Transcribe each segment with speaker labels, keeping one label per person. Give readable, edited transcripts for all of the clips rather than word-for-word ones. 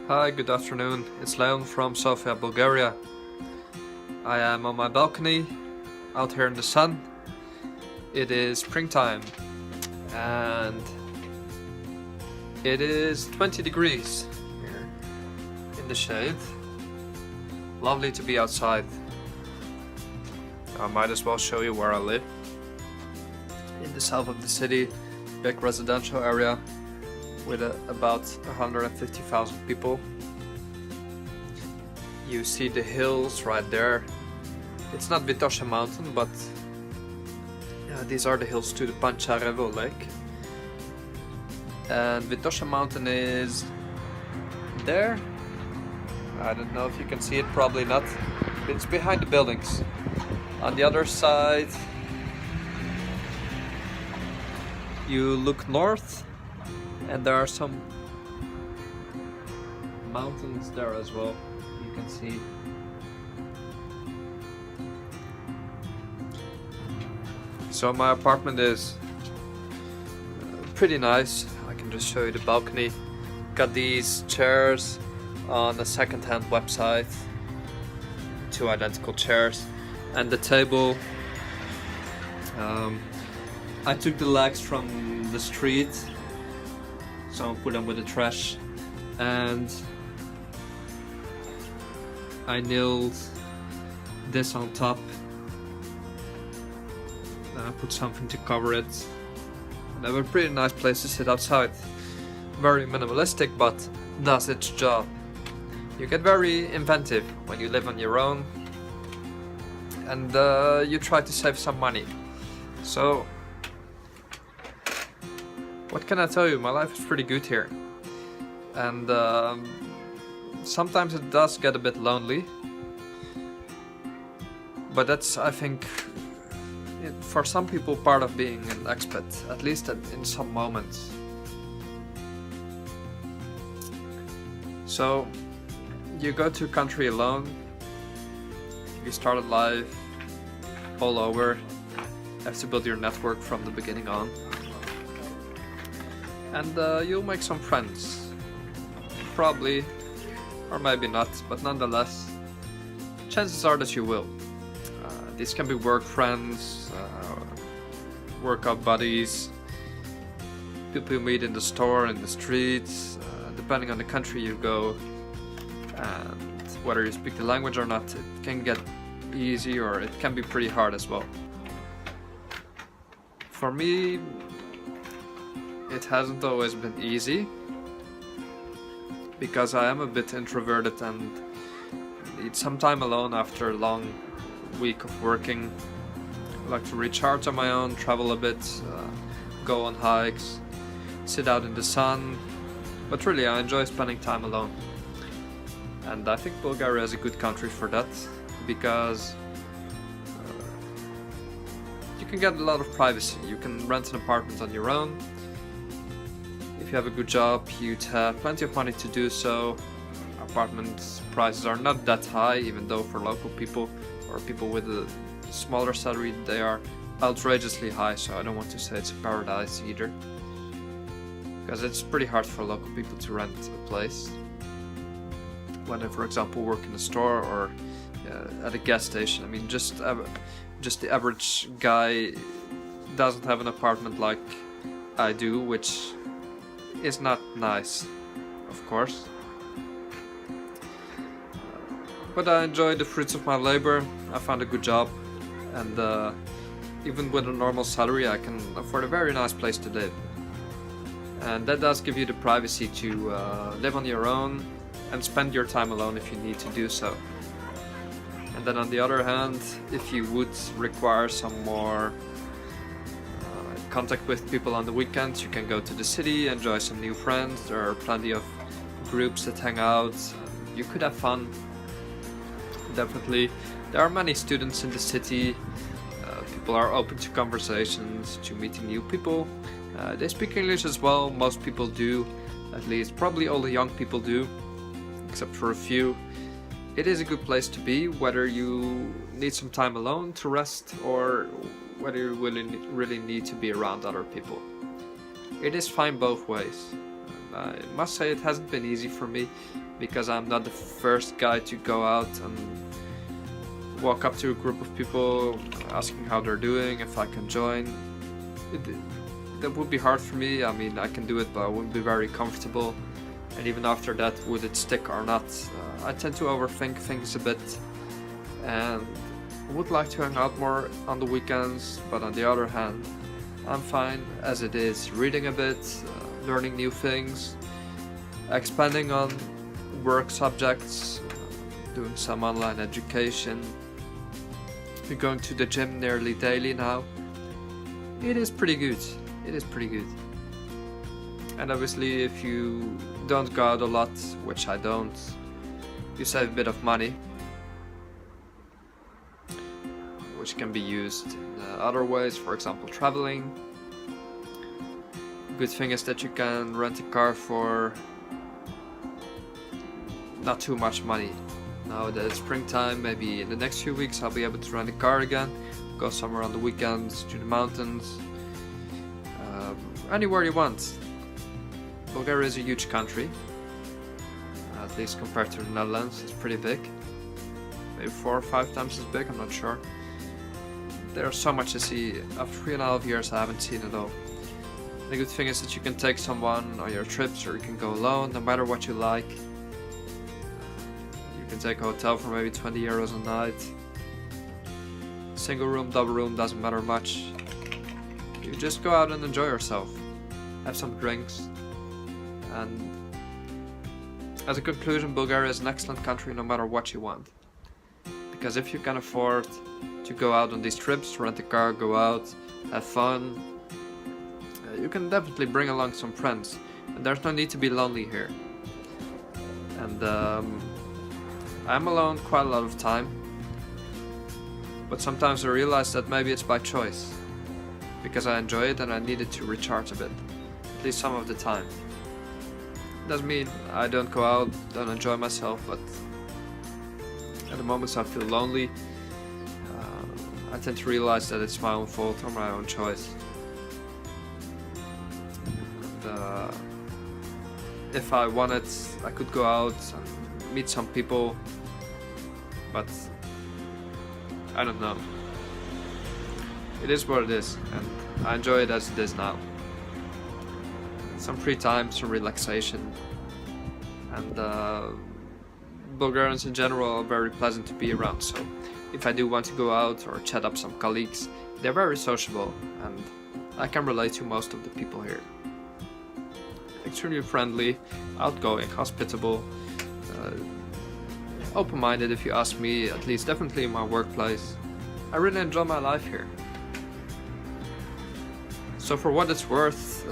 Speaker 1: Hi, good afternoon. It's Leon from Sofia, Bulgaria. I am on my balcony out here in the sun. It is springtime and it is 20 degrees here in the shade. Lovely to be outside. I might as well show you where I live. In the south of the city, big residential area with about 150,000 people. You see the hills right there. It's not Vitosha mountain, but these are the hills to the Pancharevo lake. And Vitosha mountain is there. I don't know if you can see it, probably not. It's behind the buildings. On the other side, you look north and there are some mountains there as well, you can see. So my apartment is pretty nice. I can just show you the balcony. Got these chairs on a second-hand website, 2 identical chairs, and the table. I took the legs from the street. Someone put them with the trash, and I nailed this on top. Then I put something to cover it. And I have a pretty nice place to sit outside. Very minimalistic, but does its job. You get very inventive when you live on your own, and you try to save some money. So what can I tell you? My life is pretty good here, and sometimes it does get a bit lonely, but that's, I think, for some people part of being an expat, at least in some moments. So you go to a country alone, you start a life all over, you have to build your network from the beginning on. And you'll make some friends, probably, or maybe not, but nonetheless, chances are that you will. These can be work friends, workout buddies, people you meet in the store, in the streets, depending on the country you go, and whether you speak the language or not, it can get easy or it can be pretty hard as well. For me, it hasn't always been easy, because I am a bit introverted and need some time alone after a long week of working. I like to recharge on my own, travel a bit, go on hikes, sit out in the sun, but really I enjoy spending time alone. And I think Bulgaria is a good country for that, because you can get a lot of privacy. You can rent an apartment on your own. If you have a good job, you'd have plenty of money to do so. Apartment prices are not that high, even though for local people or people with a smaller salary they are outrageously high, so I don't want to say it's a paradise either, because it's pretty hard for local people to rent a place when they, for example, work in a store or at a gas station. I mean, just the average guy doesn't have an apartment like I do, which is not nice, of course. But I enjoy the fruits of my labor. I found a good job, and even with a normal salary I can afford a very nice place to live. And that does give you the privacy to live on your own and spend your time alone if you need to do so. And then on the other hand, if you would require some more contact with people on the weekends, you can go to the city, enjoy some new friends. There are plenty of groups that hang out. You could have fun. Definitely. There are many students in the city. People are open to conversations, to meeting new people. They speak English as well. Most people do, at least. Probably all the young people do, except for a few. It is a good place to be, whether you need some time alone to rest or whether you really need to be around other people. It is fine both ways. I must say it hasn't been easy for me, because I'm not the first guy to go out and walk up to a group of people asking how they're doing, if I can join. That would be hard for me. I mean, I can do it, but I wouldn't be very comfortable. And even after that, would it stick or not? I tend to overthink things a bit, and would like to hang out more on the weekends, but on the other hand, I'm fine as it is, reading a bit, learning new things, expanding on work subjects, doing some online education, going to the gym nearly daily now. It is pretty good. It is pretty good. And obviously, if you don't go out a lot, which I don't, you save a bit of money, which can be used in other ways, for example traveling. Good thing is that you can rent a car for not too much money. Now that it's springtime, maybe in the next few weeks I'll be able to rent a car again, go somewhere on the weekends, to the mountains, anywhere you want. Bulgaria is a huge country, at least compared to the Netherlands. It's pretty big, maybe 4 or 5 times as big, I'm not sure. There's so much to see. After 3.5 years I haven't seen it all. The good thing is that you can take someone on your trips, or you can go alone, no matter what you like. You can take a hotel for maybe 20 euros a night. Single room, double room, doesn't matter much. You just go out and enjoy yourself. Have some drinks. And as a conclusion, Bulgaria is an excellent country no matter what you want. Because if you can afford to go out on these trips, rent a car, go out, have fun, you can definitely bring along some friends. And there's no need to be lonely here. And I'm alone quite a lot of time. But sometimes I realize that maybe it's by choice. Because I enjoy it and I need it to recharge a bit. At least some of the time. Doesn't mean I don't go out, don't enjoy myself, but at the moments I feel lonely, I tend to realize that it's my own fault or my own choice. And, if I wanted, I could go out and meet some people, but I don't know. It is what it is, and I enjoy it as it is now. Some free time, some relaxation, and Bulgarians in general are very pleasant to be around, so if I do want to go out or chat up some colleagues, they're very sociable, and I can relate to most of the people here. Extremely friendly, outgoing, hospitable, open-minded if you ask me, at least definitely in my workplace. I really enjoy my life here. So for what it's worth,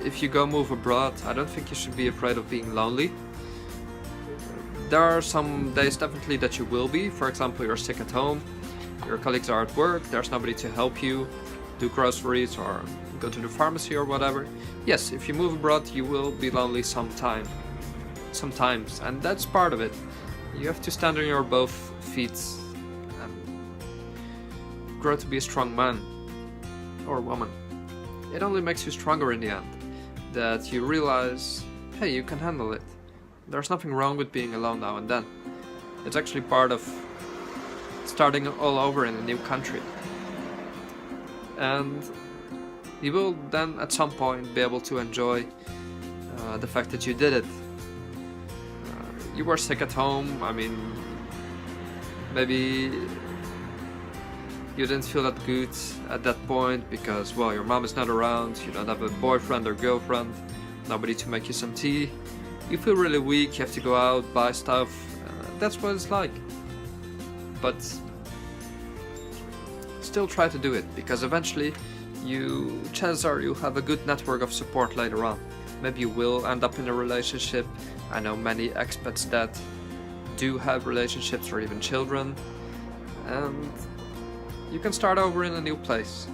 Speaker 1: if you go move abroad, I don't think you should be afraid of being lonely. There are some days definitely that you will be. For example, you're sick at home, your colleagues are at work, there's nobody to help you do groceries or go to the pharmacy or whatever. Yes, if you move abroad, you will be lonely sometimes, and that's part of it. You have to stand on your both feet and grow to be a strong man or woman. It only makes you stronger in the end, that you realize, hey, you can handle it. There's nothing wrong with being alone now and then. It's actually part of starting all over in a new country. And you will then at some point be able to enjoy the fact that you did it. You were sick at home, I mean, maybe you didn't feel that good at that point because, well, your mom is not around, you don't have a boyfriend or girlfriend, nobody to make you some tea. You feel really weak, you have to go out, buy stuff. That's what it's like. But still try to do it, because eventually chances are you'll have a good network of support later on. Maybe you will end up in a relationship. I know many expats that do have relationships or even children. And you can start over in a new place.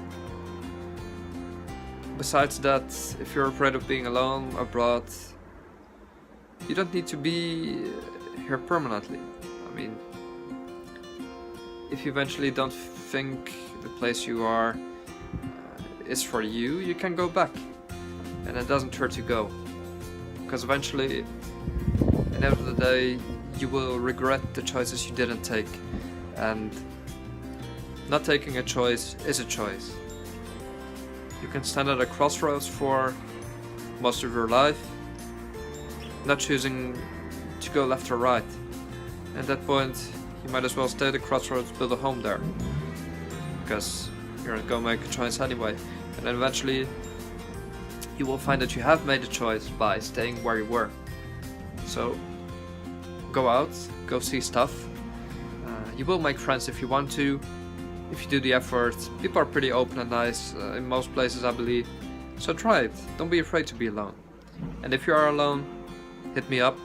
Speaker 1: Besides that, if you're afraid of being alone abroad, you don't need to be here permanently. I mean, if you eventually don't think the place you are is for you, you can go back, and it doesn't hurt to go. because eventually, at the end of the day, you will regret the choices you didn't take, and not taking a choice is a choice. You can stand at a crossroads for most of your life, not choosing to go left or right. At that point, you might as well stay at the crossroads, build a home there, because you're gonna go make a choice anyway. And then eventually, you will find that you have made a choice by staying where you were. So, go out, go see stuff. You will make friends if you want to, if you do the effort. People are pretty open and nice in most places, I believe. So try it. Don't be afraid to be alone. And if you are alone, hit me up.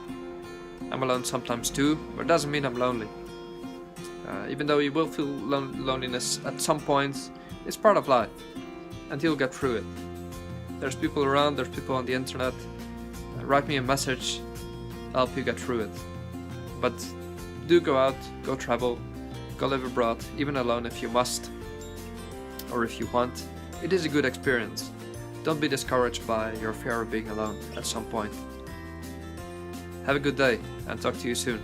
Speaker 1: I'm alone sometimes too, but it doesn't mean I'm lonely. Even though you will feel loneliness at some point, it's part of life, and you'll get through it. There's people around, there's people on the internet. Write me a message, I'll help you get through it. But do go out, go travel, go live abroad, even alone if you must, or if you want. It is a good experience. Don't be discouraged by your fear of being alone at some point. Have a good day, and talk to you soon.